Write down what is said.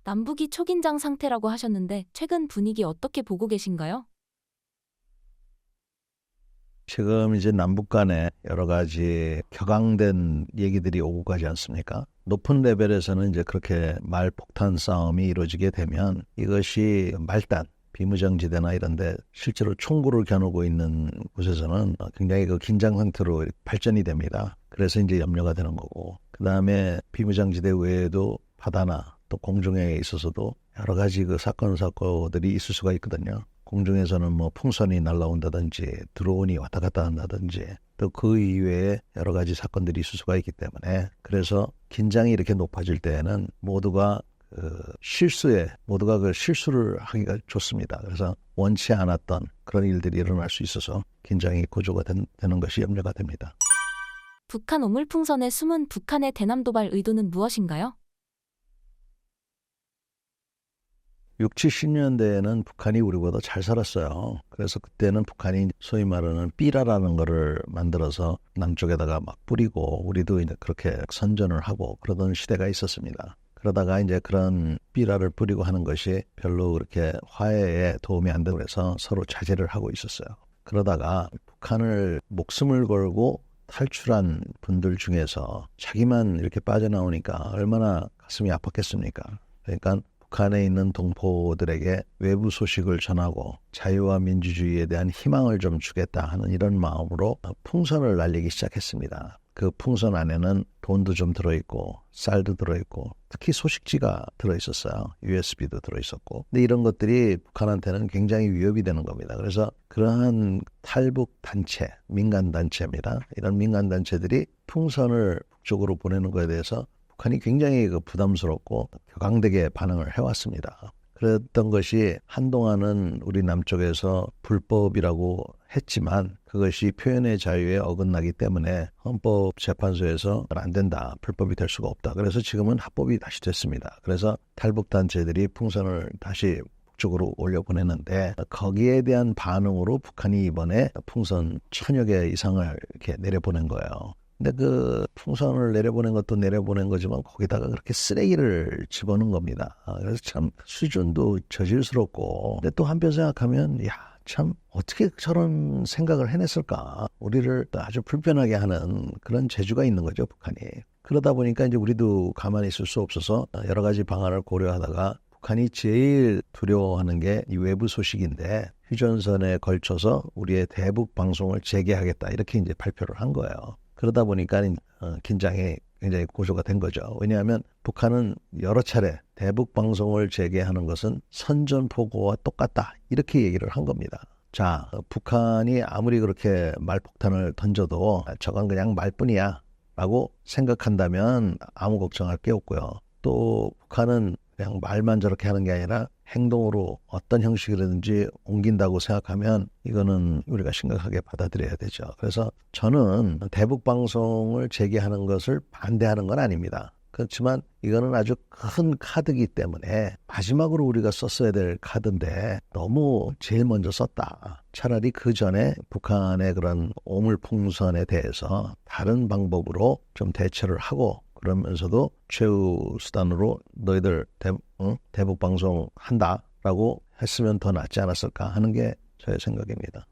남북이 초긴장 상태라고 하셨는데 최근 분위기 어떻게 보고 계신가요? 지금 이제 남북 간에 여러 가지 격앙된 얘기들이 오고 가지 않습니까? 높은 레벨에서는 이제 그렇게 말폭탄 싸움이 이루어지게 되면 이것이 말단, 비무장지대나 이런데 실제로 총구를 겨누고 있는 곳에서는 굉장히 그 긴장 상태로 발전이 됩니다. 그래서 이제 염려가 되는 거고, 그 다음에 비무장지대 외에도 바다나 또 공중에 있어서도 여러 가지 그 사건들이 있을 수가 있거든요. 공중에서는 뭐 풍선이 날아온다든지 드론이 왔다 갔다 한다든지 또 그 이외에 여러 가지 사건들이 있을 수가 있기 때문에, 그래서 긴장이 이렇게 높아질 때에는 모두가 그 실수를 하기가 좋습니다. 그래서 원치 않았던 그런 일들이 일어날 수 있어서 긴장이 고조가 되는 것이 염려가 됩니다. 북한 오물풍선에 숨은 북한의 대남 도발 의도는 무엇인가요? 6, 70년대에는 북한이 우리보다 잘 살았어요. 그래서 그때는 북한이 소위 말하는 삐라라는 거를 만들어서 남쪽에다가 막 뿌리고 우리도 이제 그렇게 선전을 하고 그러던 시대가 있었습니다. 그러다가 이제 그런 삐라를 뿌리고 하는 것이 별로 그렇게 화해에 도움이 안 되고 그래서 서로 자제를 하고 있었어요. 그러다가 북한을 목숨을 걸고 탈출한 분들 중에서 자기만 이렇게 빠져나오니까 얼마나 가슴이 아팠겠습니까? 그러니까 북한에 있는 동포들에게 외부 소식을 전하고 자유와 민주주의에 대한 희망을 좀 주겠다 하는 이런 마음으로 풍선을 날리기 시작했습니다. 그 풍선 안에는 돈도 좀 들어있고 쌀도 들어있고 특히 소식지가 들어있었어요. USB도 들어있었고. 근데 이런 것들이 북한한테는 굉장히 위협이 되는 겁니다. 그래서 그러한 탈북 단체, 민간 단체입니다. 이런 민간 단체들이 풍선을 북쪽으로 보내는 것에 대해서 북한이 굉장히 부담스럽고 격앙되게 반응을 해왔습니다. 그랬던 것이 한동안은 우리 남쪽에서 불법이라고 했지만 그것이 표현의 자유에 어긋나기 때문에 헌법재판소에서 안 된다, 불법이 될 수가 없다. 그래서 지금은 합법이 다시 됐습니다. 그래서 탈북단체들이 풍선을 다시 북쪽으로 올려보냈는데 거기에 대한 반응으로 북한이 이번에 풍선 1000여 개 이상을 이렇게 내려보낸 거예요. 근데 그 풍선을 내려보낸 것도 내려보낸 거지만 거기다가 그렇게 쓰레기를 집어넣은 겁니다. 그래서 참 수준도 저질스럽고, 근데 또 한편 생각하면 참 어떻게 저런 생각을 해냈을까. 우리를 아주 불편하게 하는 그런 재주가 있는 거죠, 북한이. 그러다 보니까 이제 우리도 가만히 있을 수 없어서 여러 가지 방안을 고려하다가 북한이 제일 두려워하는 게 이 외부 소식인데 휴전선에 걸쳐서 우리의 대북 방송을 재개하겠다, 이렇게 이제 발표를 한 거예요. 그러다 보니까 긴장이 굉장히 고조가 된 거죠. 왜냐하면 북한은 여러 차례 대북 방송을 재개하는 것은 선전포고와 똑같다, 이렇게 얘기를 한 겁니다. 자, 북한이 아무리 그렇게 말폭탄을 던져도 저건 그냥 말뿐이야 라고 생각한다면 아무 걱정할 게 없고요. 또 북한은 그냥 말만 저렇게 하는 게 아니라 행동으로 어떤 형식이든지 옮긴다고 생각하면 이거는 우리가 심각하게 받아들여야 되죠. 그래서 저는 대북 방송을 재개하는 것을 반대하는 건 아닙니다. 그렇지만 이거는 아주 큰 카드이기 때문에 마지막으로 우리가 썼어야 될 카드인데 너무 제일 먼저 썼다. 차라리 그 전에 북한의 그런 오물풍선에 대해서 다른 방법으로 좀 대처를 하고, 그러면서도 최후 수단으로 너희들 대북 방송 한다라고 했으면 더 낫지 않았을까 하는 게 저의 생각입니다.